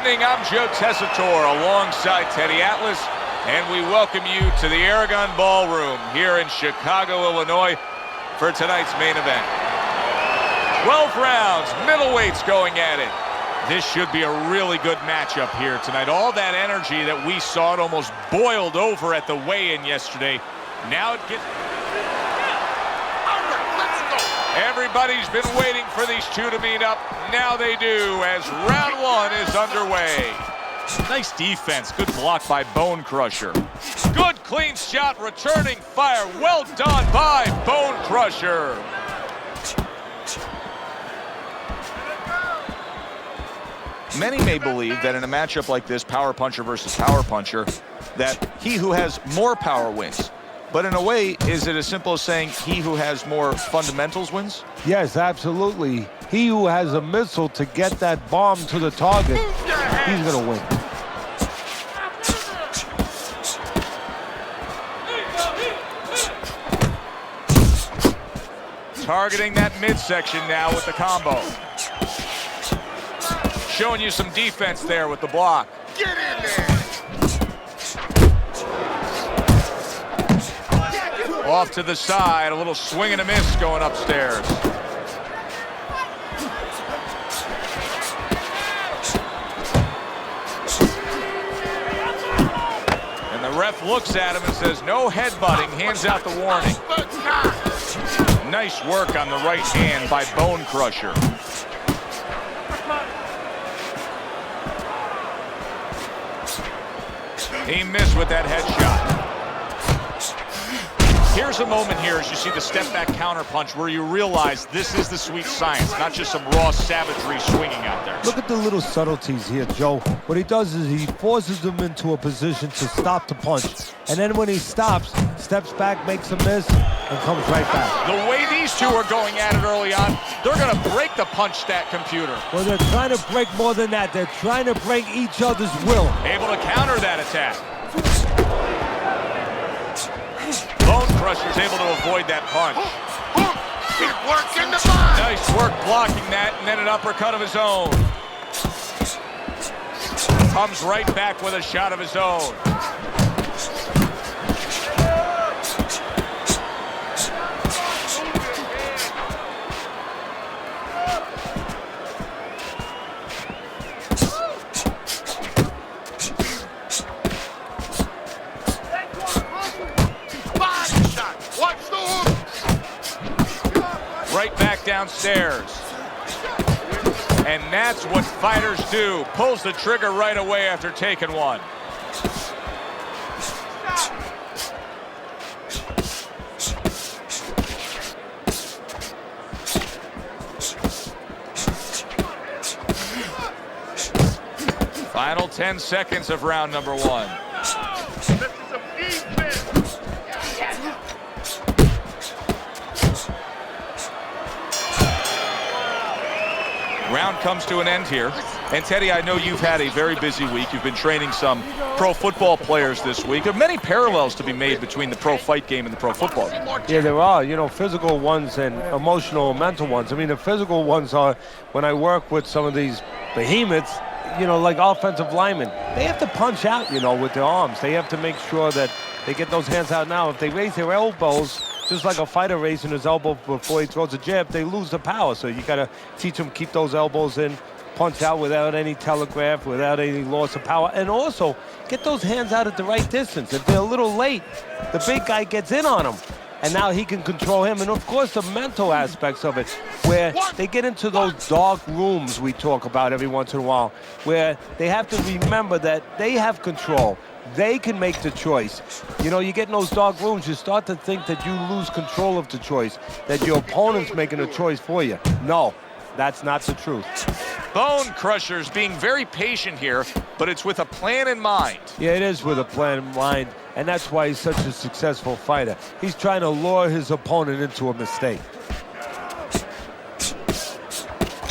evening. I'm Joe Tessitore alongside Teddy Atlas, and we welcome you to the Aragon Ballroom here in Chicago, Illinois for tonight's main event. 12 rounds, middleweights going at it. This should be a really good matchup here tonight. All that energy that we saw, it almost boiled over at the weigh-in yesterday. Now it gets... Everybody's been waiting for these two to meet up. Now they do, as round one is underway. Nice defense. Good block by Bone Crusher. Good clean shot, returning fire. Well done by Bone Crusher. Many may believe that in a matchup like this, power puncher versus power puncher, that he who has more power wins. But in a way, is it as simple as saying he who has more fundamentals wins? Yes, absolutely. He who has a missile to get that bomb to the target, he's going to win. Targeting that midsection now with the combo. Showing you some defense there with the block. Get in there! Off to the side, a little swing and a miss going upstairs. And the ref looks at him and says, no headbutting, hands out the warning. Nice work on the right hand by Bone Crusher. He missed with that headshot. Here's a moment here as you see the step-back counterpunch where you realize this is the sweet science, not just some raw savagery swinging out there. Look at the little subtleties here, Joe. What he does is he forces them into a position to stop the punch. And then when he stops, steps back, makes a miss, and comes right back. The way these two are going at it early on, they're going to break the punch stat computer. Well, they're trying to break more than that. They're trying to break each other's will. Able to counter that attack. Bone Crusher's able to avoid that punch. It worked in the mind. Nice work blocking that, and then an uppercut of his own. Comes right back with a shot of his own. Right back downstairs. And that's what fighters do. Pulls the trigger right away after taking one. Final 10 seconds of round number one. Round comes to an end here. And Teddy, I know you've had a very busy week. You've been training some pro football players this week. There are many parallels to be made between the pro fight game and the pro football game. Yeah, there are, you know, physical ones and emotional and mental ones. I mean, the physical ones are when I work with some of these behemoths, you know, like offensive linemen. They have to punch out, you know, with their arms. They have to make sure that they get those hands out now. If they raise their elbows, just like a fighter raising his elbow before he throws a jab, they lose the power. So you got to teach them keep those elbows in, punch out without any telegraph, without any loss of power, and also get those hands out at the right distance. If they're a little late, the big guy gets in on them, and now he can control him. And of course, the mental aspects of it, where they get into those dark rooms we talk about every once in a while, where they have to remember that they have control. They can make the choice. You know, you get in those dark rooms, you start to think that you lose control of the choice, that your opponent's making a choice for you. No, that's not the truth. Bone Crusher's being very patient here, but it's with a plan in mind. Yeah, it is with a plan in mind, and that's why he's such a successful fighter. He's trying to lure his opponent into a mistake.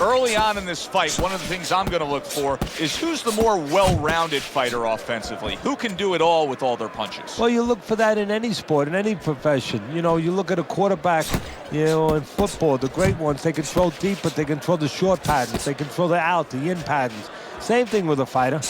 Early on in this fight, one of the things I'm going to look for is who's the more well-rounded fighter offensively. Who can do it all with all their punches? Well, you look for that in any sport, in any profession. You know, you look at a quarterback, you know, in football, the great ones, they can throw deep, but they can throw the short patterns. They can throw the out, the in patterns. Same thing with a fighter.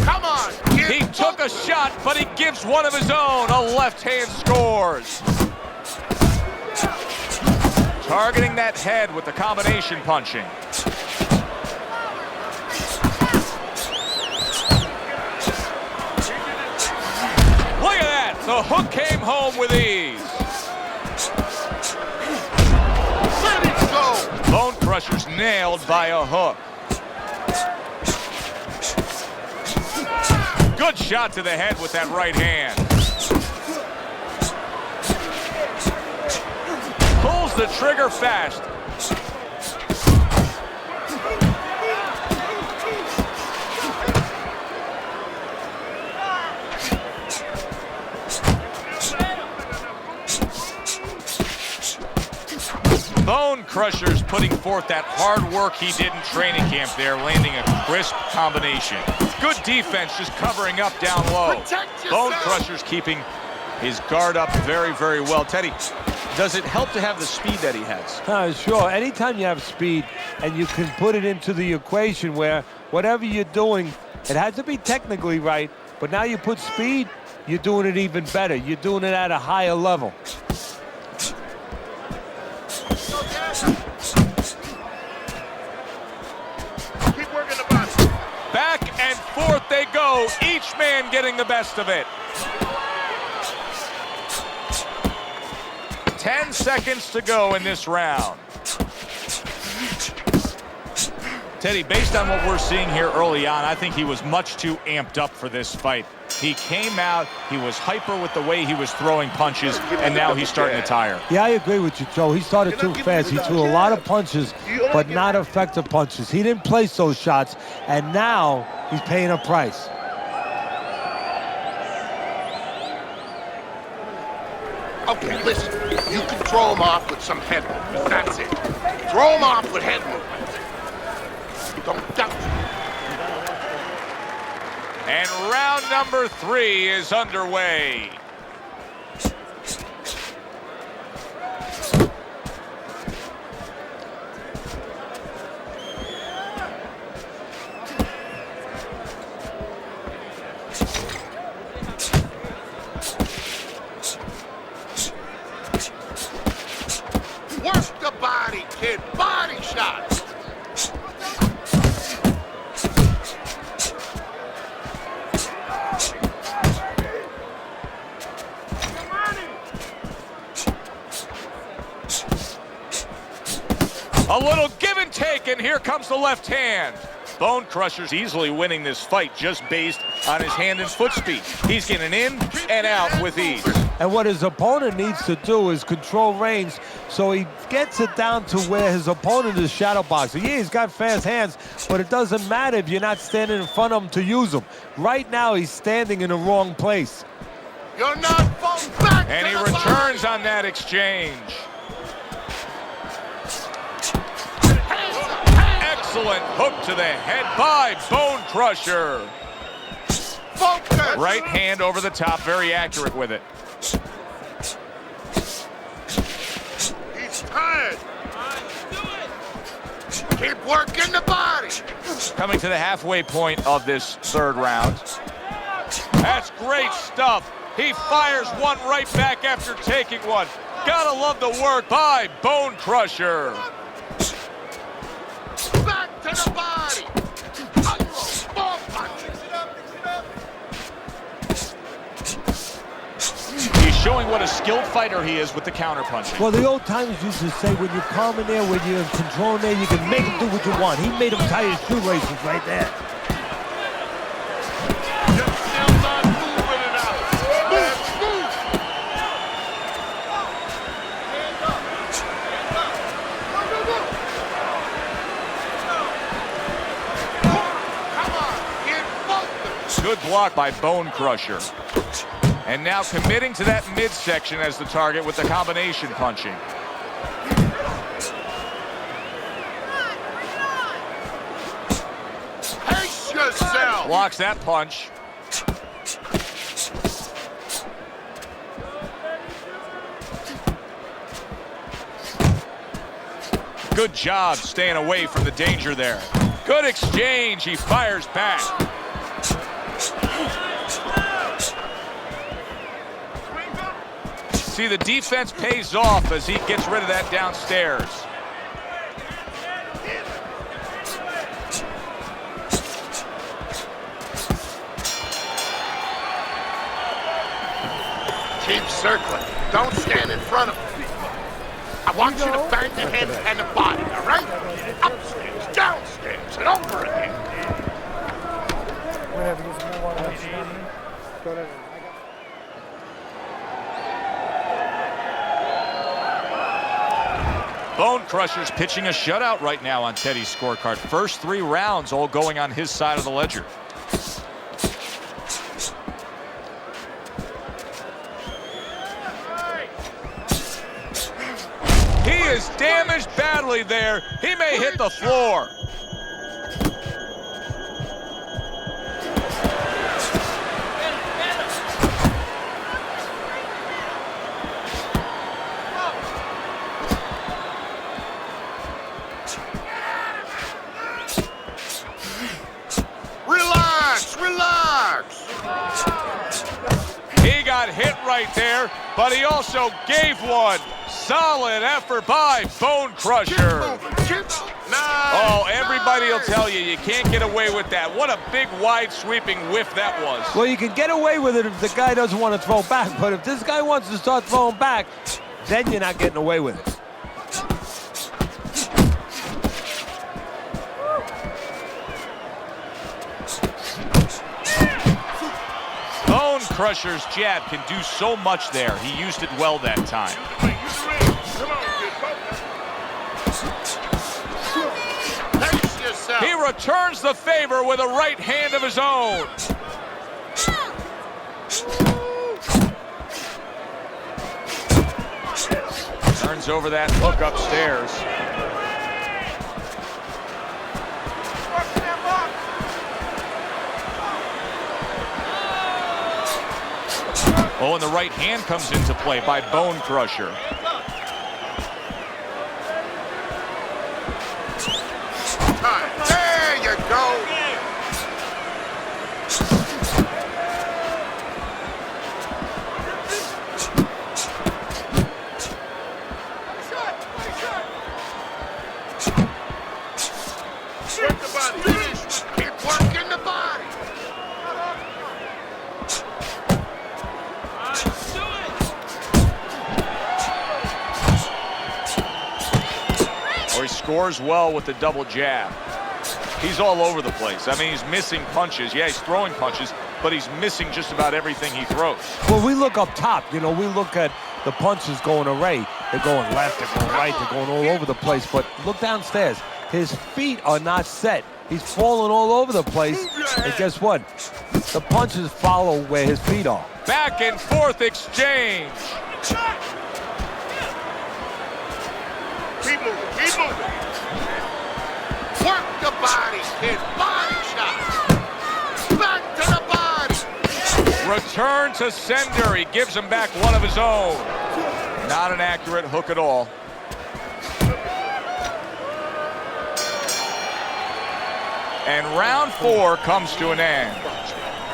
Come on. He took a shot, but he gives one of his own. A left hand scores. Targeting that head with the combination punching. Look at that. The hook came home with ease. Let it go. Bone Crusher's nailed by a hook. Good shot to the head with that right hand. Pulls the trigger fast. Bone Crusher's putting forth that hard work he did in training camp there, landing a crisp combination. Good defense, just covering up down low. Bone Crusher's keeping his guard up very, very well. Teddy, does it help to have the speed that he has? Sure. Anytime you have speed and you can put it into the equation where whatever you're doing, it has to be technically right, but now you put speed, you're doing it even better. You're doing it at a higher level. Keep working the body. Back and forth they go, each man getting the best of it. 10 seconds to go in this round. Teddy, based on what we're seeing here early on, I think he was much too amped up for this fight. He came out, he was hyper with the way he was throwing punches, and now he's starting to tire. Yeah, I agree with you, Joe. He started too fast. He threw a lot of punches, but not effective punches. He didn't place those shots, and now he's paying a price. Okay, listen. You can throw him off with some head movement. That's it. Throw him off with head movement. Don't doubt it. And round number 3 is underway. Work the body, kid. Body shots. A little give and take, and here comes the left hand. Bone Crusher's easily winning this fight just based on his hand and foot speed. He's getting in and out with ease. And what his opponent needs to do is control range so he gets it down to where his opponent is shadow boxing. Yeah, he's got fast hands, but it doesn't matter if you're not standing in front of him to use them. Right now, he's standing in the wrong place. You're not falling back. And he to the returns body. on that exchange. Excellent hook to the head by Bone Crusher. Focus. Right hand over the top, very accurate with it. He's tired. Keep working the body. Coming to the halfway point of this third round. That's great stuff. He fires one right back after taking one. Gotta love the work by Bone Crusher. Back to the body. Ball punch. He's showing what a skilled fighter he is with the counter punching. Well, the old timers used to say when you're calm in there, when you're in control in there, you can make him do what you want. He made him tie his shoelaces right there. You're still not moving it out. Move, move. Come on, get focused. Good block by Bone Crusher. And now committing to that midsection as the target with the combination punching. yourself. Blocks that punch. Good job staying away from the danger there. Good exchange. He fires back. See, the defense pays off as he gets rid of that downstairs. Keep circling. Don't stand in front of me. I want you to bang the head and the body, all right? Upstairs, downstairs, and over again. Bone Crusher's pitching a shutout right now on Teddy's scorecard. First 3 rounds all going on his side of the ledger. He is damaged badly there. He may hit the floor. Relax. He got hit right there, but he also gave one. Solid effort by Bone Crusher. Oh, everybody will tell you, you can't get away with that. What a big, wide, sweeping whiff that was. Well, you can get away with it if the guy doesn't want to throw back, but if this guy wants to start throwing back, then you're not getting away with it. Bone Crusher's jab can do so much there. He used it well that time. He returns the favor with a right hand of his own. Turns over that hook upstairs. Oh, and the right hand comes into play by Bone Crusher. There you go. Work the body. Keep working the body. Or he scores well with the double jab. He's all over the place. I mean, he's missing punches. Yeah, he's throwing punches, but he's missing just about everything he throws. Well, we look up top. You know, we look at the punches going array. They're going left, they're going right, they're going all over the place. But look downstairs. His feet are not set. He's falling all over the place. And guess what? The punches follow where his feet are. Back and forth exchange. Keep moving. Keep moving. Work the body, kid. Body shot. Back to the body. Return to sender. He gives him back one of his own. Not an accurate hook at all. And round 4 comes to an end.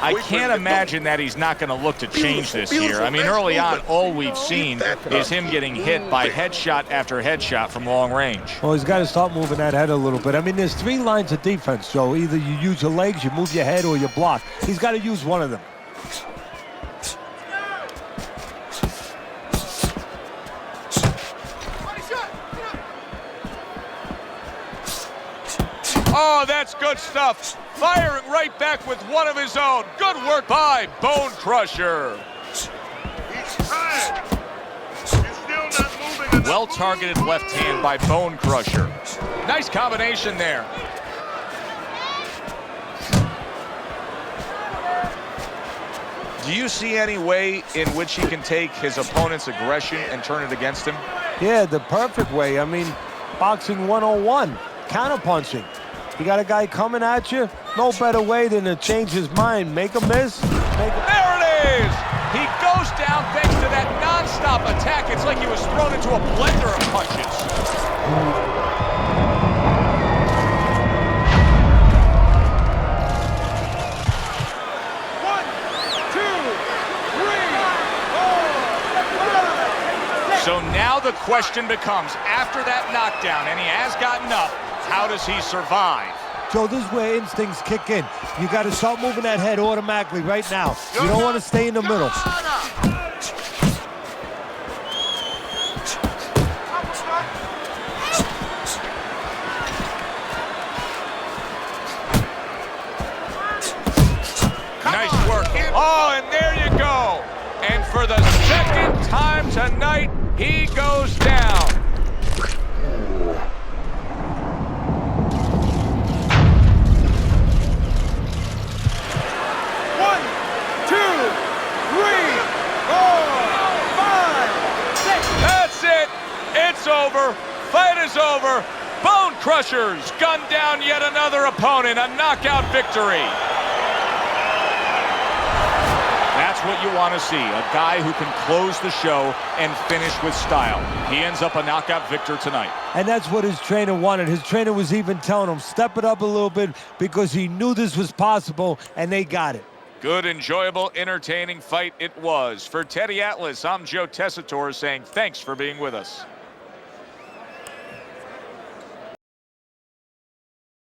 I can't imagine that he's not going to look to change this here. I mean, early on, all we've seen is him getting hit by headshot after headshot from long range. Well, he's got to start moving that head a little bit. I mean, there's 3 lines of defense, Joe. Either you use your legs, you move your head, or you block. He's got to use one of them. Oh, that's good stuff. Firing right back with one of his own. Good work by Bone Crusher. He's tired. He's still not moving. Well-targeted left hand by Bone Crusher. Nice combination there. Do you see any way in which he can take his opponent's aggression and turn it against him? Yeah, the perfect way. I mean, boxing 101, counterpunching. You got a guy coming at you, no better way than to change his mind. Make a miss. There it is! He goes down thanks to that non-stop attack. It's like he was thrown into a blender of punches. So now the question becomes, after that knockdown, and he has gotten up, how does he survive? Joe, this is where instincts kick in. You got to start moving that head automatically right now. You don't want to stay in the middle. Nice work. Oh, and there you go. And for the second time tonight, he goes down. One, two, three, four, five, six. That's it. It's over. Fight is over. Bone Crushers gun down yet another opponent. A knockout victory. That's what you want to see, a guy who can close the show and finish with style. He ends up a knockout victor tonight. And that's what his trainer wanted. His trainer was even telling him, step it up a little bit, because he knew this was possible, and they got it. Good, enjoyable, entertaining fight it was. For Teddy Atlas, I'm Joe Tessitore saying thanks for being with us.